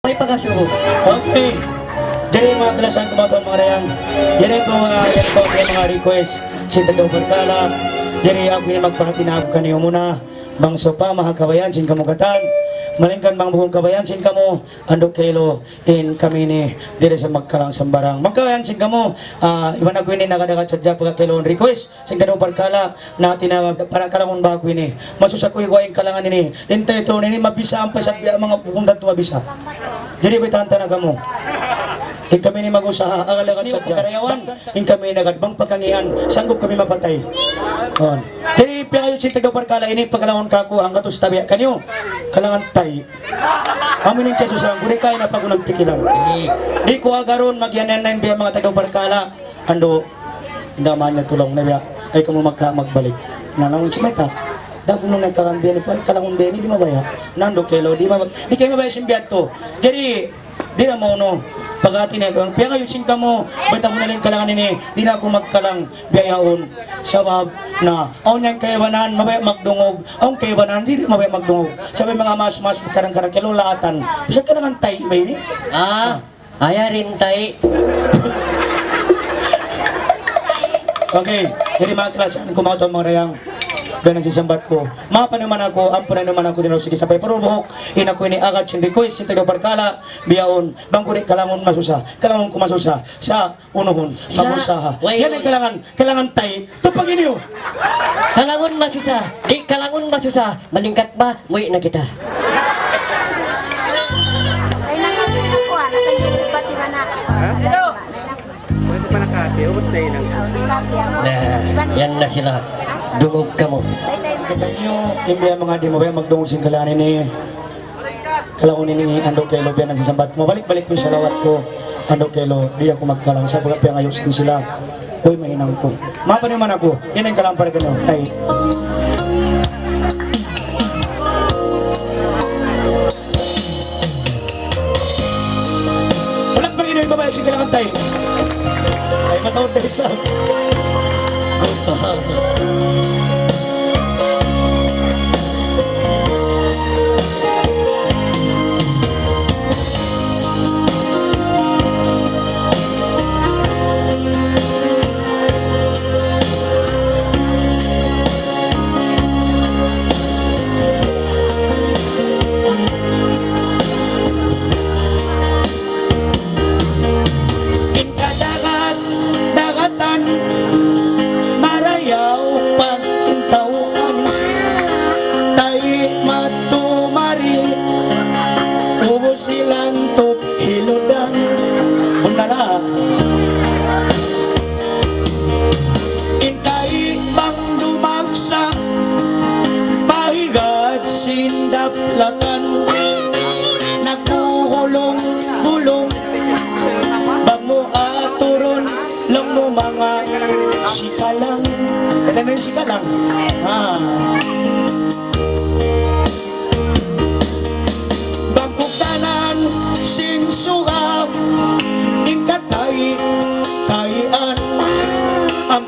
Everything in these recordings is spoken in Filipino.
May pagkasuko. Okay. Jadi mga kalasan kumaton mga rayang. Yan po mga request. Sinta daw perkala. Jadi ako ini magpatinab kaniyo muna. Bang sopa mahakabayan sin kamugatan. Malingkan bang bukong kabayan sin kamo. Andok kilo in kami ni dire sa magkalang sambarang. Magkabayan sin kamo. Iwan ako ini nakadagat sadya pagkakilo request. Sin daw perkala natin na para kalangon ba ako ini. Masusakoy ko ang kalangan ini. Intay ito ini mabisa ang pasabya mga bukong dato mabisa. Jadi betanta na kamo. In kami ni mag-usaha, ang alagat sa karayawan, in kami nagadbang pagkangian, sanggup kami mapatay. On. Jadi piang ayo sinta daw parkala ini pagkalangon kako ang katus tabi kanyo. Kalangan tay. Amin yung keso sang guri kay na pag nagtikilan. Di ko agaron magyanan na biya mga tagaw parkala. Ando indaman niya tulong na biya ay kamo magbalik. Nanawin si meta. Dago nung nagkakan biya ni kalangon biya ni di mabaya. Nando kelo di kayo mabaya simbiyan to. Jadi di na mo no. Pagati na ito, piya kayo sing kamo, ba't ako nalang kalangan ini, di na ako magkalang biyayaon. Sabab na, aon niyang kayabanan, mabaya magdungog, aon kayabanan, di mabaya magdungog. Sabi mga mas karang-karang kilulaatan, bisa kalangan tay, ba ini? Aya rin tay. Okay, jadi mga klasan, kumato mga rayang. Doon ang sisambat ko. Mapanuman ako, ampunan naman ako din sige sapay parubuhok. Inako ini agad sin request sin taga parkala biyaon bangko ni kalangon masusa. Kalangon ko masusa sa unuhon mamusaha. Yan ang kailangan tay tupag inyo. Kalangon masusa, di kalangon masusa, malingkat ba, muwi na kita. Ay nakakita ko pati mana. Hello. Pwede pa nakati, ubos na yun ang... Yan na sila. Dungog ka mo. Kaya nyo, imbiya mga di mo ba magdungog sin kalanin ni kalaon ni ando kelo biyan ang sisambat. Mabalik-balik ko sa lawat ko. Ando kelo, di ako magkalang sa pagkapiang ayusin sila. Uy, mahinang ko. Mapanuman ako, yan ang kalampar ka nyo. Tay. Walang pang ino yung babae sin kailangan tay. Ay, matawad tayo sa... Silantop hilodan unala intay bang dumagsa pahigat sindaplakan nagbuhulong-bulong bang mo aturon lang mo mga sikalang kaya na yung sikalang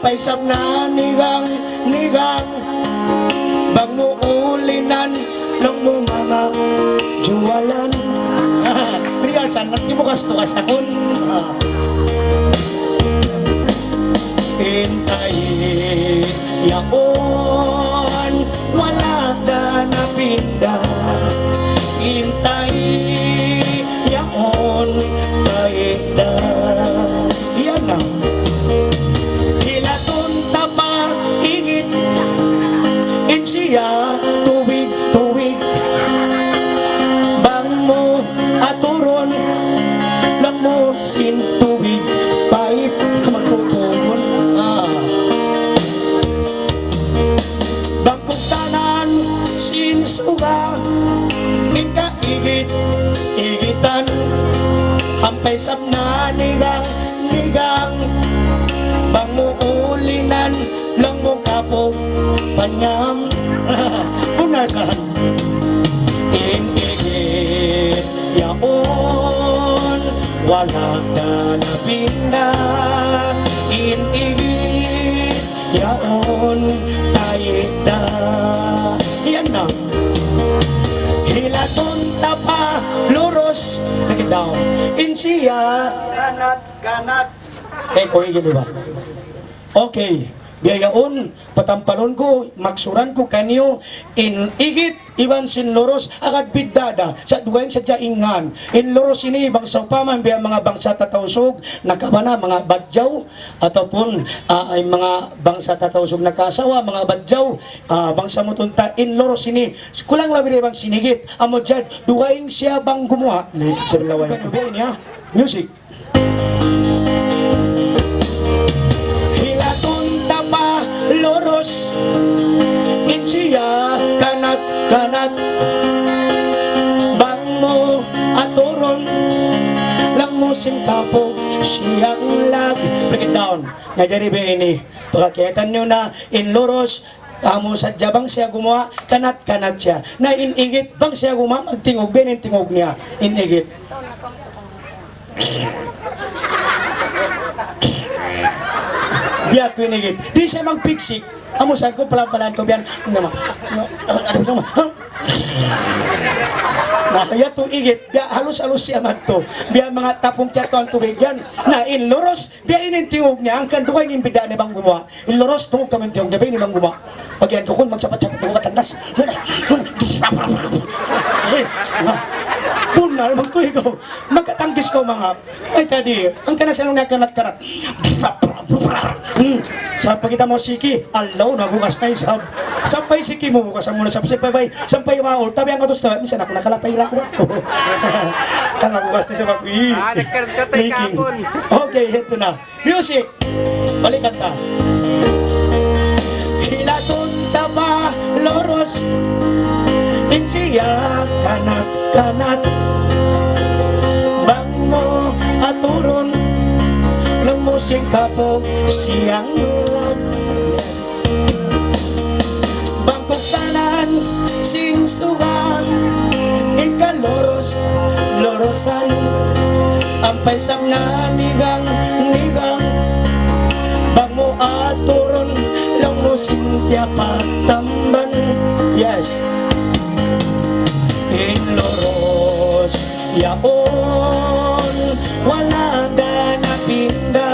paisap na nigang bang mo ulinan lang mo mga juwalan priyasan nagtibukas-tukas na kun intay yaon wala da na pinda intay yaon taida yan na siya tuwig-tuwig bang mo aturon lang mo sintuwig pahit na magtutugon bang kugtanan sinsuga ika-igitan hampay sap na nigang bang mo ulinan lang mo kapong panyam unasan inigit yaon wala na napinda inigit yaon tayida yan na hilaton tapa luros insiya kanat. Ko igin diba? Okay. Biyayaon, patampalon ko, maksuran ko kanyo, inigit, iban sinloros, agad bidada, sa duweng sa jaingan. Inloros ini, bangsa paman, biya mga bangsa tatawsog, nakabana, mga badyaw, atopon, ay mga bangsa tatawsog nakasawa, mga badyaw, bangsa mutunta, inloros ini, kulang labi bang sinigit, amo dyan, duweng siya bang gumawa, nahigit sa bilaway. Kanyo biya niya, music. Loros insiya kanat bang mo atoron lang mo singkapog siyang lag, break it down nga diri ba ini pagkakitan nyo na in loros amo sa jabang siya gumawa kanat siya na inigit bang siya gumawa magtingog benin tingog niya inigit. Biya ko inigit. Di siya magpiksik. Amusan ko, palang-palaan ko biyan. Kaya to igit. Biya halus-halus siya magto. Biya mga tapong tiyato ang tubig yan. Na inloros, biya inintingog niya. Ang kanduwa yung imbida ni bang gumawa. Inloros, tungog kami tiyong gabi ni bang gumawa. Pag yan ko kun, magsapat-sapat ko matandas. Bunal, magtuigaw. Magkatanggis ko mga. Ay tadi, ang kanasalong na kanat-kanat. Sa pagkita mo siki, alaw, nagugas na isab. Sampay siki mo, bukasan mo na sampay waol. Tabi ang atos na, minsan ako nakalapay lakwat ko. Ang nagugas na siya magwi. Nagkargatay kapon. Okay, ito na. Music. Balikan ta. Hilaton taba, loros. Insiya, kanat. Bang mo, aturon. Musing kapog siyang lag bangkok tanan sing sugan lorosan ampay sam na nigang bang mo aturon lang mo sintia patamban yes in loros yaon wala na pinda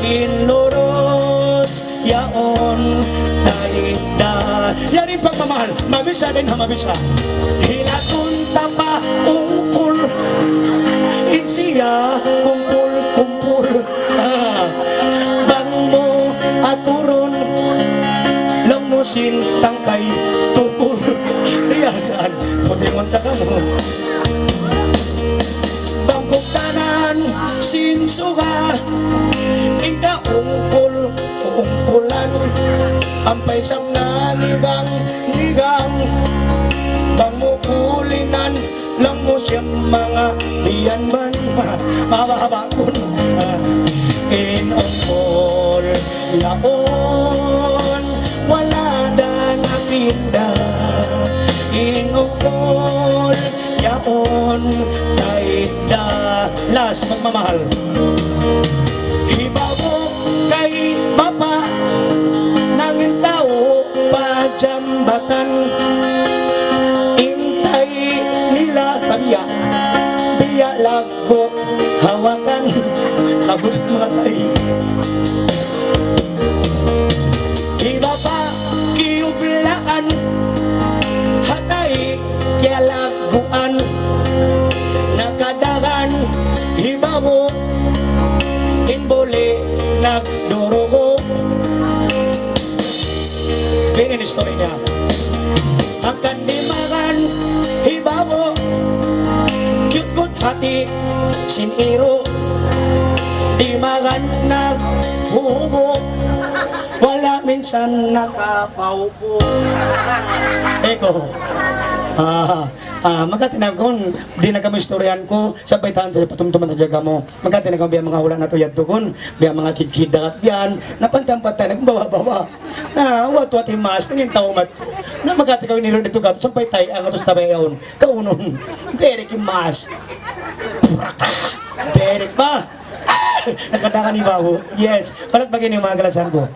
inloros yaon tainda yarin pagmamahal mabisa din ha mabisa hilatun tapa ungkul insiya kumpul bang mo aturon lang mo tangkay tukul riyasan putingon ta ka mo bangkok tanan sinsuga inda ungkulan ampay sam na nigang bangukulinan lang mo siyang mga biyan man mababakon in ungkul yaon wala na napinda in ungkul yaon taida las magmamahal hibago kay baba nangin tao pajambatan intay nila tabiya biya lago hawakan lago sa mga tayo hibaba kiublaan hatay kaya laguan nakadagan hibawo inbole nagdurugo ganyan story niya ang kandimagan hibawo cute hati siniro di magan naghubo wala minsan nakapaupo eko magkatinagkon di na kami istoryan ko sabay tahan sa patumtuman sa jaga mo magkatinagkon biya mga hula na to yadtukon biya mga kidkidat biyan napantampat tayo nagbawa-bawa na wat-wat himas nangin tao mat na magkatikaw nilo dito gap sabay tayo ang atos tabay yaon kaunon derek himas derek ba nakadakan ni bawo yes palat bagay ni mga galasan ko